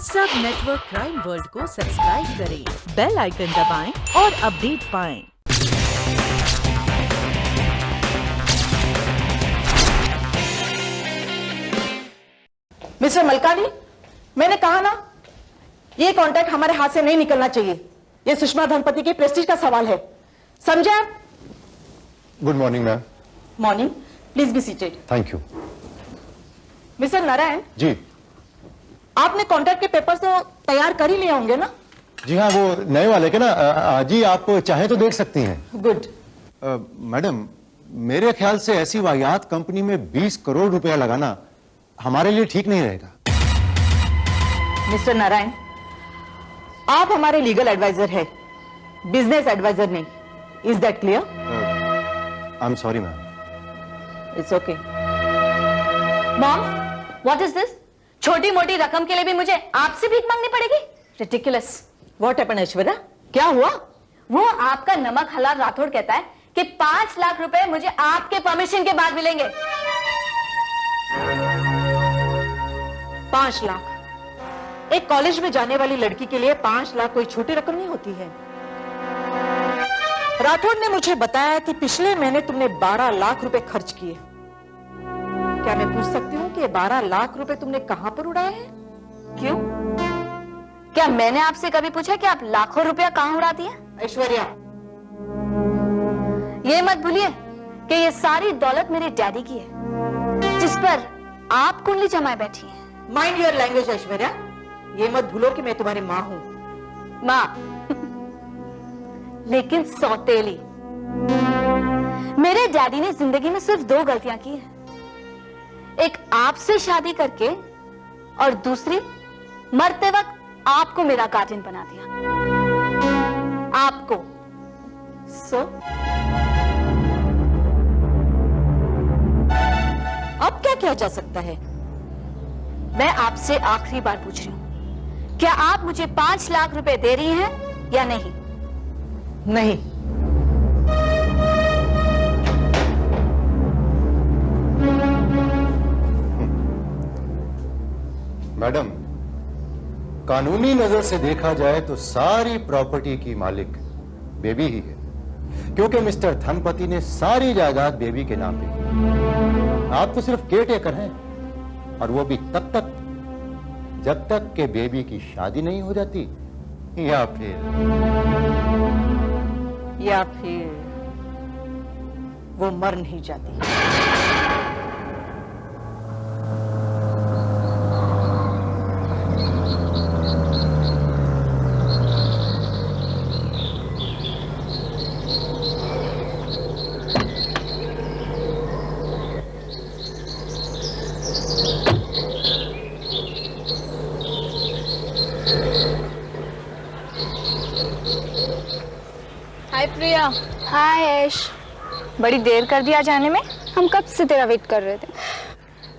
सब network crime world को subscribe करें, बेल आइकन दबाएं और अपडेट पाएं। मिस्टर मलकानी, मैंने कहा ना, ये कॉन्ट्रैक्ट हमारे हाथ से नहीं निकलना चाहिए। ये सुषमा धनपति के प्रेस्टीज का सवाल है, समझे आप? Good morning ma'am. Morning, please be seated. Thank you. Mister Narayan ji. आपने कॉन्ट्रैक्ट के पेपर्स तो तैयार कर ही लिए होंगे ना? जी हाँ, वो नए वाले के ना। जी, आप चाहे तो देख सकती हैं। गुड। मैडम, मेरे ख्याल से ऐसी वाहियात कंपनी में 20 करोड़ रुपया लगाना हमारे लिए ठीक नहीं रहेगा। मिस्टर नारायण, आप हमारे लीगल एडवाइजर है, बिजनेस एडवाइजर नहीं। Is that clear? I am sorry ma'am. It's okay. Mom, what is this? छोटी मोटी रकम के लिए भी मुझे आपसे भीख मांगनी पड़ेगी? रिडिकुलस। What happened Aishwarya? क्या हुआ? वो आपका नमक हलाल राठौड़ कहता है कि 5 लाख रुपए मुझे आपके परमिशन के बाद मिलेंगे। 5 लाख? एक कॉलेज में जाने वाली लड़की के लिए 5 लाख कोई छोटी रकम नहीं होती है। राठौड़ ने मुझे बताया कि पिछले महीने तुमने 12 लाख रुपए खर्च किए। क्या मैं पूछ सकती हूँ कि 12 लाख रुपए तुमने कहां पर उड़ाए हैं? क्यों? क्या मैंने आपसे कभी पूछा कि आप लाखों रुपया कहां उड़ाती हैं? ऐश्वर्या, ये मत भूलिए कि ये सारी दौलत मेरे डैडी की है, जिस पर आप कुंडली जमाए बैठी हैं। Mind your language Aishwarya. ये मत भूलो कि मैं तुम्हारी माँ हूं। माँ लेकिन सौतेली। मेरे डैडी ने जिंदगी में सिर्फ 2 गलतियां की हैं, एक आपसे शादी करके और दूसरी मरते वक्त आपको मेरा गार्जियन बना दिया। आपको। सो अब क्या किया जा सकता है? मैं आपसे आखिरी बार पूछ रही हूं, क्या आप मुझे 5 लाख रुपए दे रही हैं या नहीं? नहीं। मैडम, कानूनी नजर से देखा जाए तो सारी प्रॉपर्टी की मालिक बेबी ही है, क्योंकि मिस्टर धनपति ने सारी जायदाद बेबी के नाम पे की। आप तो सिर्फ केयर टेकर हैं, और वो भी तब तक जब तक के बेबी की शादी नहीं हो जाती, या फिर वो मर नहीं जाती। हाय प्रिया। हाय ऐश, बड़ी देर कर दिया जाने में। हम कब से तेरा वेट कर रहे थे।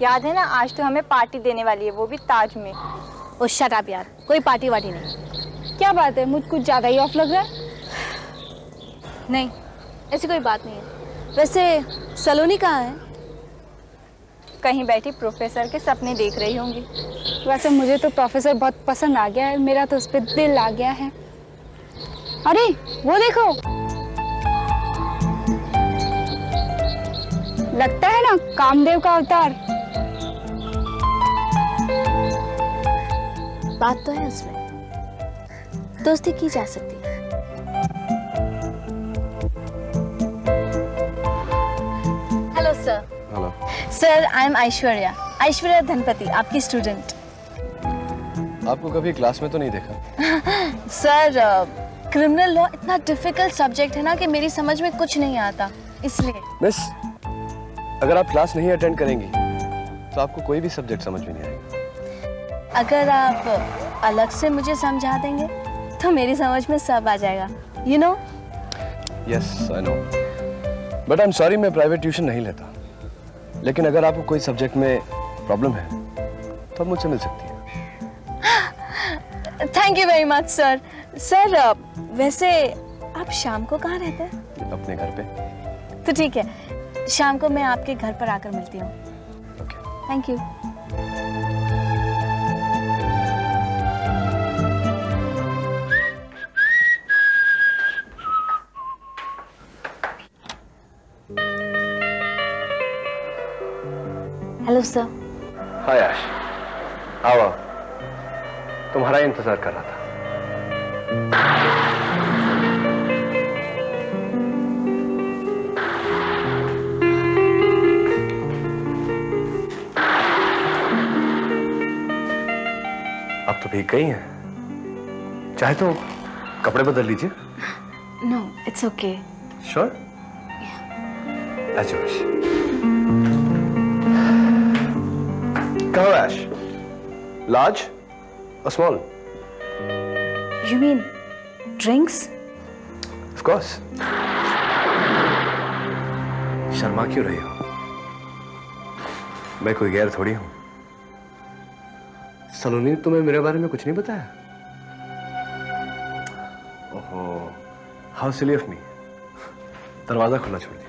याद है ना, आज तो हमें पार्टी देने वाली है, वो भी ताज में। ओ शट अप यार, कोई पार्टी वार्टी नहीं। क्या बात है, मुझ कुछ ज्यादा ही ऑफ लग रहा है। नहीं, ऐसी कोई बात नहीं है। वैसे सलोनी कहाँ है? कहीं बैठी प्रोफेसर के सपने देख रही होंगी। वैसे मुझे तो प्रोफेसर बहुत पसंद आ गया है, मेरा तो उस पर दिल आ गया है। अरे वो देखो, लगता है ना कामदेव का अवतार। बात तो है उसमें, दोस्ती की जा सकती है। Hello sir. Hello sir, I am Aishwarya Dhanpati, आपकी स्टूडेंट। आपको कभी क्लास में तो नहीं देखा। सर, क्रिमिनल लॉ इतना डिफिकल्ट सब्जेक्ट है ना कि मेरी समझ में कुछ नहीं आता, इसलिए। मिस, अगर आप क्लास नहीं अटेंड करेंगी तो आपको कोई भी सब्जेक्ट समझ में नहीं आएगा। अगर आप अलग से मुझे समझा देंगे तो मेरी समझ में सब आ जाएगा, you know. Yes I know, but I am sorry, मैं प्राइवेट ट्यूशन नहीं लेता। लेकिन अगर आपको कोई सब्जेक्ट में प्रॉब्लम है तो आप मुझसे मिल सकती हैं। Thank you very much sir. Sir, वैसे आप शाम को कहाँ रहते हैं? अपने घर पे। तो ठीक है, शाम को मैं आपके घर पर आकर मिलती हूँ। Okay, thank you. सर। हाय आश, आओ। तुम्हारा इंतजार कर रहा था। अब तो भीग गई हैं। चाहे तो कपड़े बदल लीजिए। No, it's okay. Sure? As you wish. कहो ऐश, लार्ज और small? You mean drinks? Of course. शर्मा क्यों रही हो? मैं कोई गैर थोड़ी हूं। सलोनी ने तुम्हें मेरे बारे में कुछ नहीं बताया? ओहो, हाउ सिली ऑफ मी। दरवाजा खुला छोड़ दिया।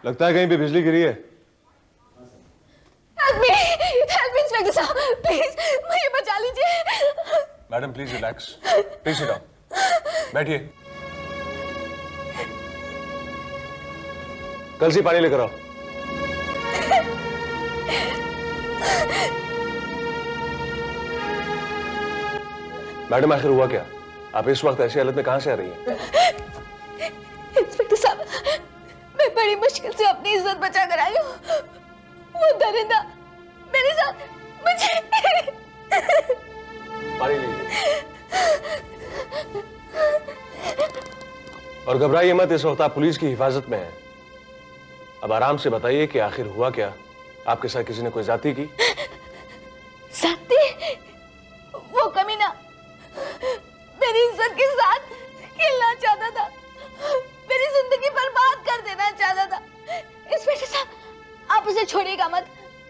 लगता है कहीं पे बिजली गिरी है। Help me, इंस्पेक्टर साहब, प्लीज मुझे बचा लीजिए। Madam please relax, please sit down, बैठिए। कल से पानी लेकर आओ। मैडम आखिर हुआ क्या? आप इस वक्त ऐसी हालत में कहां से आ रही हैं? इंस्पेक्टर साहब, मैं बड़ी मुश्किल से अपनी इज्जत बचा कर आई हूँ। वो दरिंदा मेरे साथ मुझे पानी लीजिए। और घबराइए मत, इस वक्त आप पुलिस की हिफाजत में हैं। अब आराम से बताइए कि आखिर हुआ क्या? आपके साथ किसी ने कोई ज्यादती की? साथी, वो कमीना मेरी इज्जत के साथ खेलना चाहता था, मेरी जिंदगी बर्बाद कर देना चाहता था। इंस्पेक्टर साहब, आप उसे छोड़िएगा मत।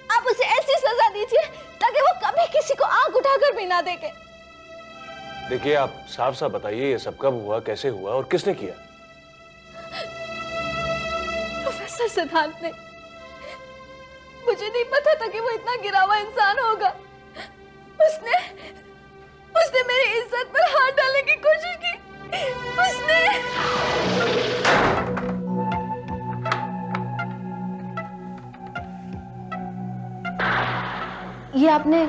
आप उसे ऐसी सजा दीजिए ताकि वो कभी किसी को आंख उठाकर भी ना देखे। देखिए, आप साफ साफ बताइए ये सब कब हुआ, कैसे हुआ और किसने किया? प्रोफेसर सिद्धांत ने। मुझे नहीं पता था कि वो इतना गिरा हुआ इंसान होगा। उसने मेरी इज्जत पर हाथ डालने की कोशिश की। ये आपने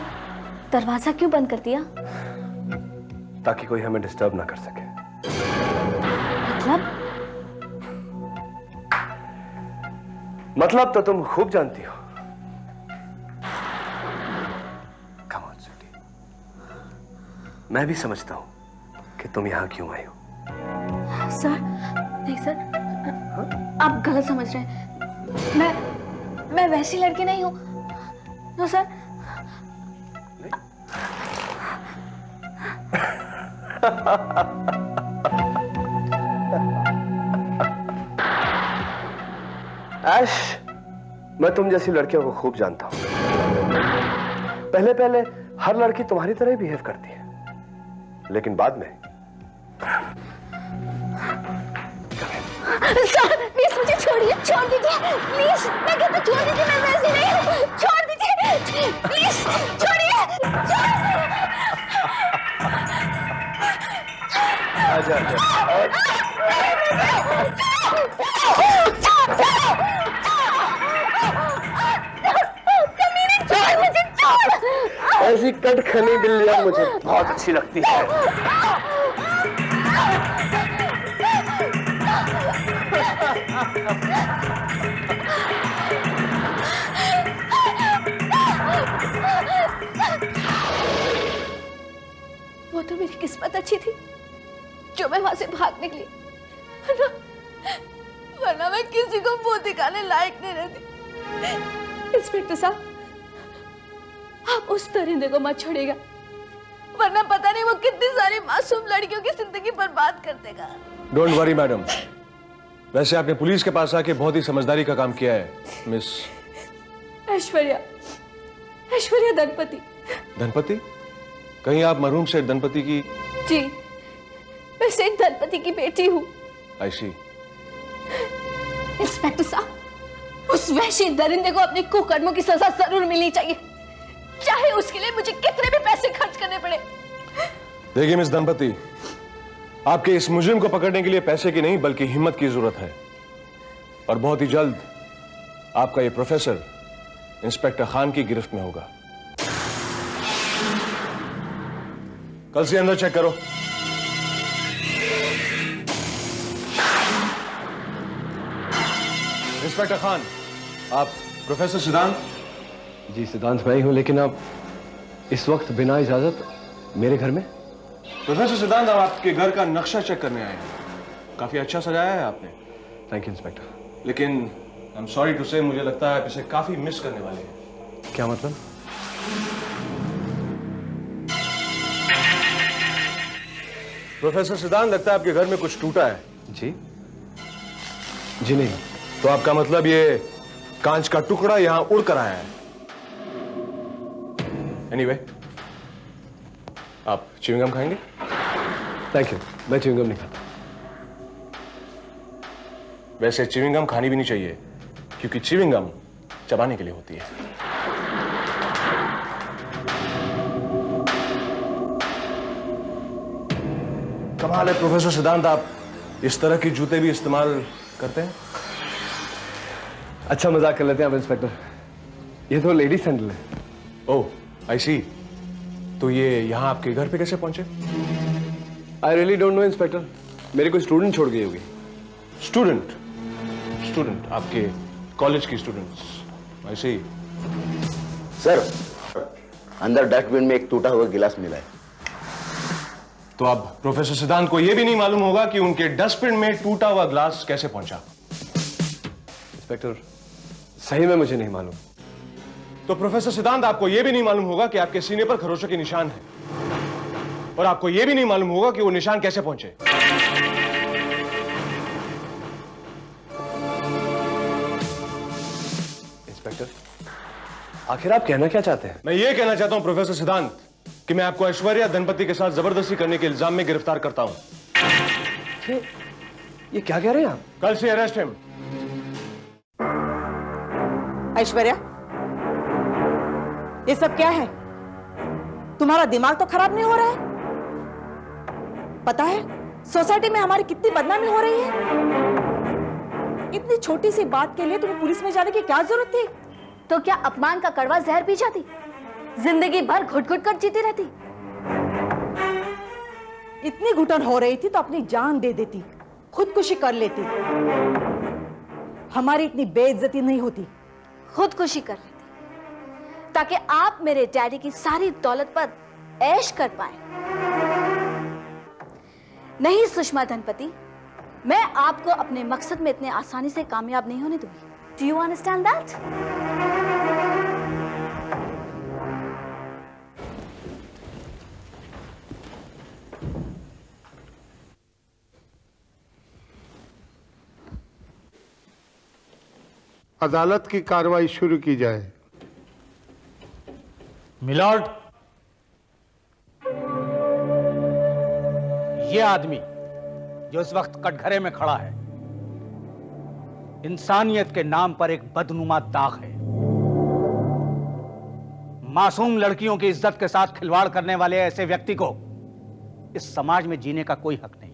दरवाजा क्यों बंद कर दिया? ताकि कोई हमें डिस्टर्ब ना कर सके। मतलब तो तुम खूब जानती हो। Come on, sweetie. मैं भी समझता हूं कि तुम यहां क्यों आई हो। सर, नहीं सर, आप गलत समझ रहे हैं। मैं वैसी लड़की नहीं हूं। No sir. ऐश, मैं तुम जैसी लड़कियों को खूब जानता हूं। पहले पहले हर लड़की तुम्हारी तरह ही बिहेव करती है, लेकिन बाद में। सर, प्लीज मुझे छोड़िए, छोड़ दीजिए, प्लीज। मैं कहता छोड़ दीजिए, मैं वैसी नहीं हूँ। छोड़ दीजिए, प्लीज छोड़िए। आजा, ऐसी कटखनी बिल्लियां मुझे बहुत अच्छी लगती है। वो तो मेरी किस्मत अच्छी थी जो मैं वहां से भाग निकली, वरना मैं किसी को मुंह दिखाने लायक नहीं रहती। इंस्पेक्टर साहब, आप उस दरिंदे को मत छोड़िएगा, वरना पता नहीं वो कितनी सारी मासूम लड़कियों की जिंदगी बर्बाद कर देगा। डोंट वरी मैडम, वैसे आपने पुलिस के पास आके बहुत ही समझदारी का काम किया है मिस ऐश्वर्या धनपति। धनपति? कहीं आप मरहूम सेठ धनपति की? जी, मैं सेठ धनपति की बेटी हूँ। आई सी। इंस्पेक्टर साहब, उस वहशी दरिंदे को अपने कुकर्मों की सजा जरूर मिलनी चाहिए, चाहे चाहे उसके लिए मुझे कितने भी पैसे खर्च करने पड़े। देखिए मिस दंपति, आपके इस मुजरिम को पकड़ने के लिए पैसे की नहीं बल्कि हिम्मत की जरूरत है, और बहुत ही जल्द आपका ये प्रोफेसर इंस्पेक्टर खान की गिरफ्त में होगा। कल से अंदर चेक करो। इंस्पेक्टर खान, आप प्रोफेसर सिद्धांत? जी सिद्धांत मैं ही हूं, लेकिन आप इस वक्त बिना इजाजत मेरे घर में? प्रोफेसर सिद्धांत, आप आपके घर का नक्शा चेक करने आए हैं। काफी अच्छा सजाया है आपने। Thank you inspector. लेकिन आई एम सॉरी टू से, मुझे लगता है आप इसे काफी मिस करने वाले हैं। क्या मतलब? प्रोफेसर सिद्धांत, लगता है आपके घर में कुछ टूटा है। जी जी नहीं। तो आपका मतलब ये कांच का टुकड़ा यहां उड़ कर आया है। एनीवे, आप च्युइंगम खाएंगे? थैंक यू, मैं च्युइंगम नहीं खाता। वैसे च्युइंगम खानी भी नहीं चाहिए, क्योंकि च्युइंगम चबाने के लिए होती है। कमाल है प्रोफेसर सिद्धांत, आप इस तरह के जूते भी इस्तेमाल करते हैं? अच्छा मजाक कर लेते हैं आप इंस्पेक्टर, ये तो लेडी सैंडल है। ओह, आई सी। तो ये यहां आपके घर पे कैसे पहुंचे? I really don't know inspector, मेरी कोई स्टूडेंट छोड़ गई होगी। स्टूडेंट? स्टूडेंट आपके कॉलेज की स्टूडेंट्स? आई सी। सर, अंदर डस्टबिन में एक टूटा हुआ गिलास मिला है। तो अब प्रोफेसर सिद्धांत को यह भी नहीं मालूम होगा कि उनके डस्टबिन में टूटा हुआ ग्लास कैसे पहुंचा। इंस्पेक्टर, सही में मुझे नहीं मालूम। तो प्रोफेसर सिद्धांत, आपको यह भी नहीं मालूम होगा कि आपके सीने पर खरोचों के निशान हैं, और आपको यह भी नहीं मालूम होगा कि वो निशान कैसे पहुंचे। इंस्पेक्टर, आखिर आप कहना क्या चाहते हैं? मैं ये कहना चाहता हूं प्रोफेसर सिद्धांत कि मैं आपको ऐश्वर्या धनपति के साथ जबरदस्ती करने के इल्जाम में गिरफ्तार करता हूं। ये क्या कह रहे हैं आप? कल से अरेस्ट हिम। ऐश्वर्या, ये सब क्या है? तुम्हारा दिमाग तो खराब नहीं हो रहा है? पता है सोसाइटी में हमारी कितनी बदनामी हो रही है? इतनी छोटी सी बात के लिए तुम्हें पुलिस में जाने की क्या जरूरत थी? तो क्या अपमान का कड़वा जहर पी जाती? जिंदगी भर घुट घुट कर जीती रहती? इतनी घुटन हो रही थी तो अपनी जान दे देती, खुदकुशी कर लेती, हमारी इतनी बेइज्जती नहीं होती। खुदकुशी कर लेती ताकि आप मेरे डैडी की सारी दौलत पर ऐश कर पाए। नहीं सुषमा धनपति, मैं आपको अपने मकसद में इतने आसानी से कामयाब नहीं होने दूंगी। Do you understand that? अदालत की कार्रवाई शुरू की जाए। मिलॉर्ड, ये आदमी जो इस वक्त कटघरे में खड़ा है, इंसानियत के नाम पर एक बदनुमा दाग है। मासूम लड़कियों की इज्जत के साथ खिलवाड़ करने वाले ऐसे व्यक्ति को इस समाज में जीने का कोई हक नहीं।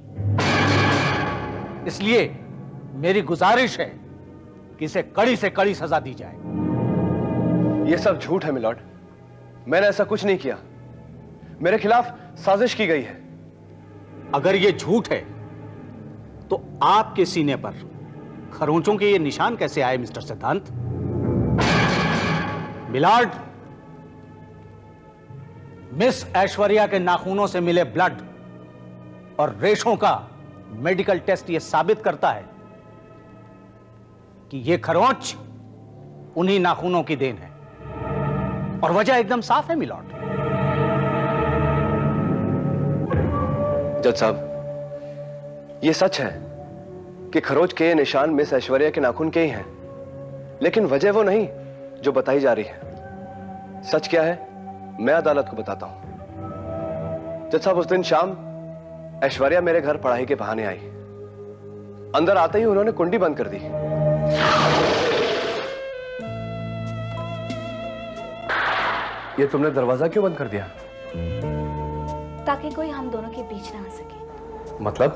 इसलिए मेरी गुजारिश है कि इसे कड़ी से कड़ी सजा दी जाए। ये सब झूठ है मिलॉर्ड, मैंने ऐसा कुछ नहीं किया। मेरे खिलाफ साजिश की गई है। अगर ये झूठ है तो आपके सीने पर खरोंचों के ये निशान कैसे आए मिस्टर सिद्धांत? मिलॉर्ड, मिस ऐश्वर्या के नाखूनों से मिले ब्लड और रेशों का मेडिकल टेस्ट यह साबित करता है कि यह खरोंच उन्हीं नाखूनों की देन है, और वजह एकदम साफ है मिलॉर्ड। जज साहब, यह सच है कि खरोच के निशान मिस ऐश्वर्या के नाखून के ही हैं, लेकिन वजह वो नहीं जो बताई जा रही है। सच क्या है मैं अदालत को बताता हूं। जज साहब, उस दिन शाम ऐश्वर्या मेरे घर पढ़ाई के बहाने आई। अंदर आते ही उन्होंने कुंडी बंद कर दी। ये तुमने दरवाजा क्यों बंद कर दिया? ताकि कोई हम दोनों के बीच ना आ सके। मतलब?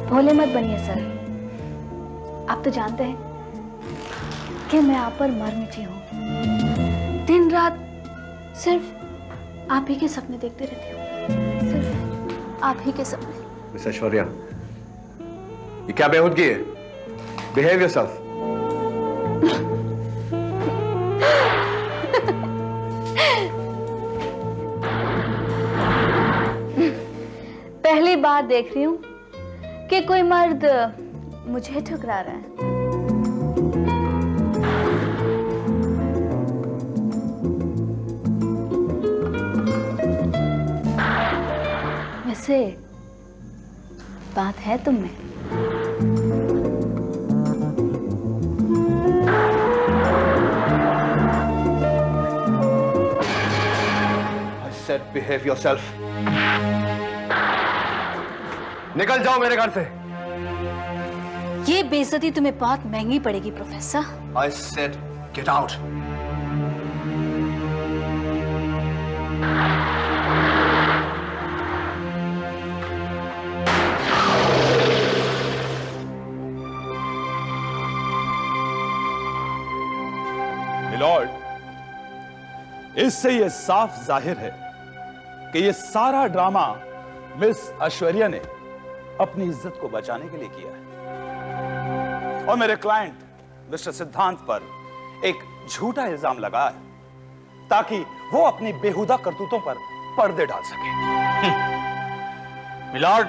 भोले मत बनिए सर। आप तो जानते हैं कि मैं आप पर मर मिटी हूं। दिन रात सिर्फ आप ही के सपने देखते रहती हूँ, सिर्फ आप ही के सपने। मिस ऐश्वर्या, ये क्या बेहूदगी है? Behave yourself. पहली बार देख रही हूँ कि कोई मर्द मुझे ठुकरा रहा है। वैसे बात है तुम में। I said behave yourself. निकल जाओ मेरे घर से। ये बेइज्जती तुम्हें बहुत महंगी पड़ेगी professor. I said get out. Milord, इससे यह साफ जाहिर है कि यह सारा ड्रामा मिस ऐश्वर्या ने अपनी इज्जत को बचाने के लिए किया है और मेरे क्लाइंट मिस्टर सिद्धांत पर एक झूठा इल्जाम लगाया है ताकि वो अपनी बेहुदा करतूतों पर पर्दे डाल सके। मिलॉर्ड,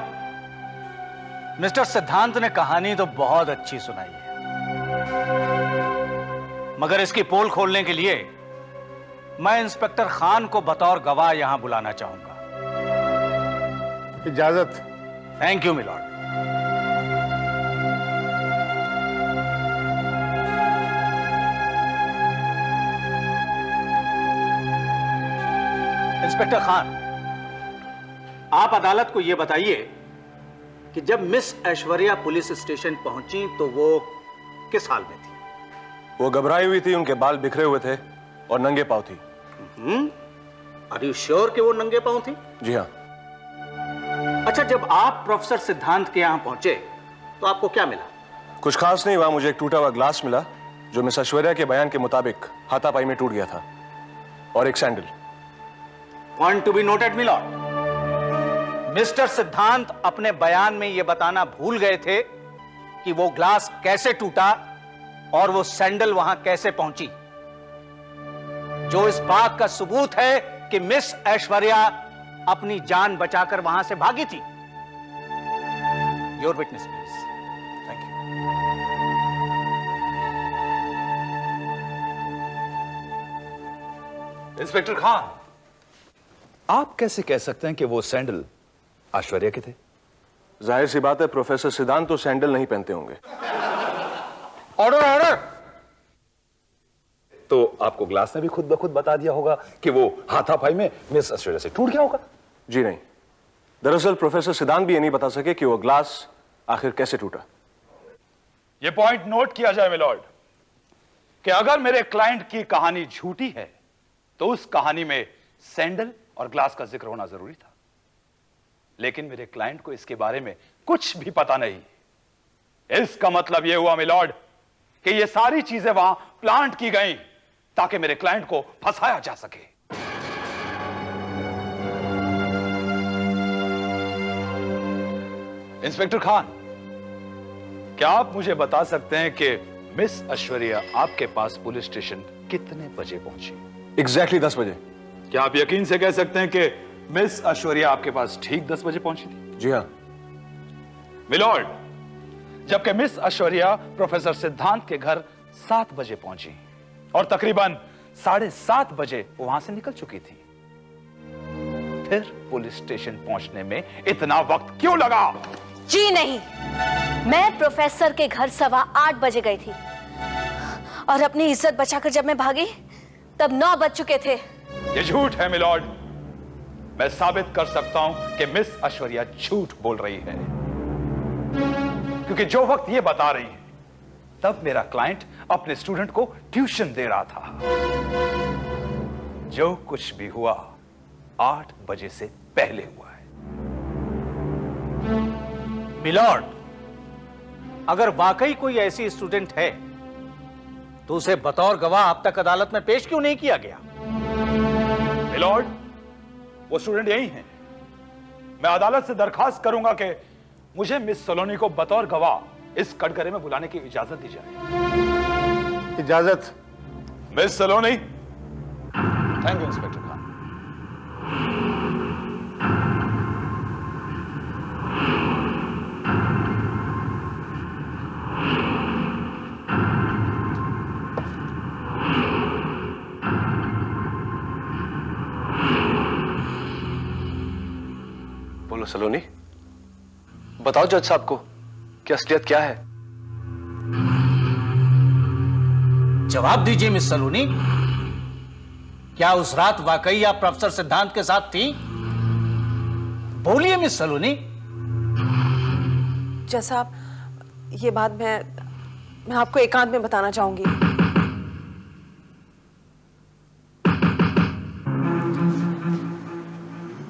मिस्टर सिद्धांत ने कहानी तो बहुत अच्छी सुनाई है, मगर इसकी पोल खोलने के लिए मैं इंस्पेक्टर खान को बतौर गवाह यहां बुलाना चाहूंगा। इजाजत। Thank you milord. Inspector Khan, आप अदालत को यह बताइए कि जब मिस ऐश्वर्या पुलिस स्टेशन पहुंची तो वो किस हाल में थी? वो घबराई हुई थी, उनके बाल बिखरे हुए थे और नंगे पांव थी। आर यू श्योर कि वो नंगे पांव थी? जी हाँ। अच्छा, जब आप प्रोफेसर सिद्धांत के यहां पहुंचे तो आपको क्या मिला? कुछ खास नहीं, वहां मुझे एक टूटा हुआ ग्लास मिला जो मिस ऐश्वर्या के बयान के मुताबिक हाथापाई में टूट गया था, और एक sandal. Point to be noted milord. Mister Siddhant अपने बयान में यह बताना भूल गए थे कि वो ग्लास कैसे टूटा और वो सैंडल वहां कैसे पहुंची, जो इस बात का सबूत है कि मिस ऐश्वर्या अपनी जान बचाकर वहां से भागी थी। Your witness please. Thank you. Inspector Khan, आप कैसे कह सकते हैं कि वो सैंडल ऐश्वर्या के थे? जाहिर सी बात है, प्रोफेसर सिद्धांत तो सैंडल नहीं पहनते होंगे। Order order. तो आपको ग्लास ने भी खुद ब खुद बता दिया होगा कि वो हाथापाई में मिस ऐश्वर्या से टूट गया होगा? जी नहीं, दरअसल प्रोफेसर सिद्धांत भी ये नहीं बता सके कि वो ग्लास आखिर कैसे टूटा। ये पॉइंट नोट किया जाए मिलॉर्ड कि अगर मेरे क्लाइंट की कहानी झूठी है तो उस कहानी में सैंडल और ग्लास का जिक्र होना जरूरी था, लेकिन मेरे क्लाइंट को इसके बारे में कुछ भी पता नहीं। इसका मतलब यह हुआ मिलॉर्ड कि ये सारी चीजें वहां प्लांट की गई ताकि मेरे क्लाइंट को फंसाया जा सके। इंस्पेक्टर खान, क्या आप मुझे बता सकते हैं कि मिस ऐश्वर्या आपके पास पुलिस स्टेशन कितने बजे पहुंची? एग्जैक्टली 10 बजे। क्या आप यकीन से कह सकते हैं कि मिस ऐश्वर्या आपके पास ठीक 10 बजे पहुंची थी? जी हाँ मिलॉर्ड, जबकि मिस ऐश्वर्या प्रोफेसर सिद्धांत के घर 7 बजे पहुंची और तकरीबन 7:30 बजे वो वहां से निकल चुकी थी। फिर पुलिस स्टेशन पहुंचने में इतना वक्त क्यों लगा? जी नहीं, मैं प्रोफेसर के घर 8:15 बजे गई थी और अपनी इज्जत बचाकर जब मैं भागी तब 9 बज चुके थे। ये झूठ है मिलॉर्ड। मैं साबित कर सकता हूं कि मिस ऐश्वर्या झूठ बोल रही है, क्योंकि जो वक्त ये बता रही है तब मेरा क्लाइंट अपने स्टूडेंट को ट्यूशन दे रहा था। जो कुछ भी हुआ 8 बजे से पहले हुआ है। मिलॉर्ड, अगर वाकई कोई ऐसी स्टूडेंट है तो उसे बतौर गवाह अब तक अदालत में पेश क्यों नहीं किया गया? मिलॉर्ड, वो स्टूडेंट यही हैं। मैं अदालत से दरखास्त करूंगा कि मुझे मिस सलोनी को बतौर गवाह इस कटघरे में बुलाने की इजाजत दी जाए। इजाजत। Miss Saloni. Thank you inspector Khan. बोलो सलोनी, बताओ जज साहब को कि असलियत क्या है। जवाब दीजिए मिस सलोनी, क्या उस रात वाकई आप प्रोफेसर सिद्धांत के साथ थी? बोलिए मिस सलोनी। जज साहब, ये बात मैं आपको एकांत में बताना चाहूंगी।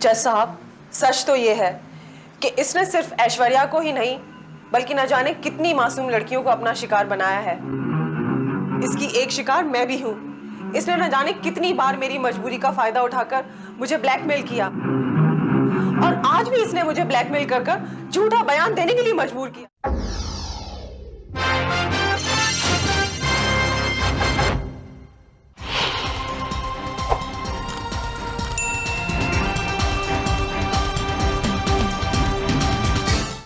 जज साहब, सच तो ये है कि इसने सिर्फ ऐश्वर्या को ही नहीं बल्कि न जाने कितनी मासूम लड़कियों को अपना शिकार बनाया है। इसकी एक शिकार मैं भी हूं। इसने न जाने कितनी बार मेरी मजबूरी का फायदा उठाकर मुझे ब्लैकमेल किया और आज भी इसने मुझे ब्लैकमेल कर झूठा बयान देने के लिए मजबूर किया।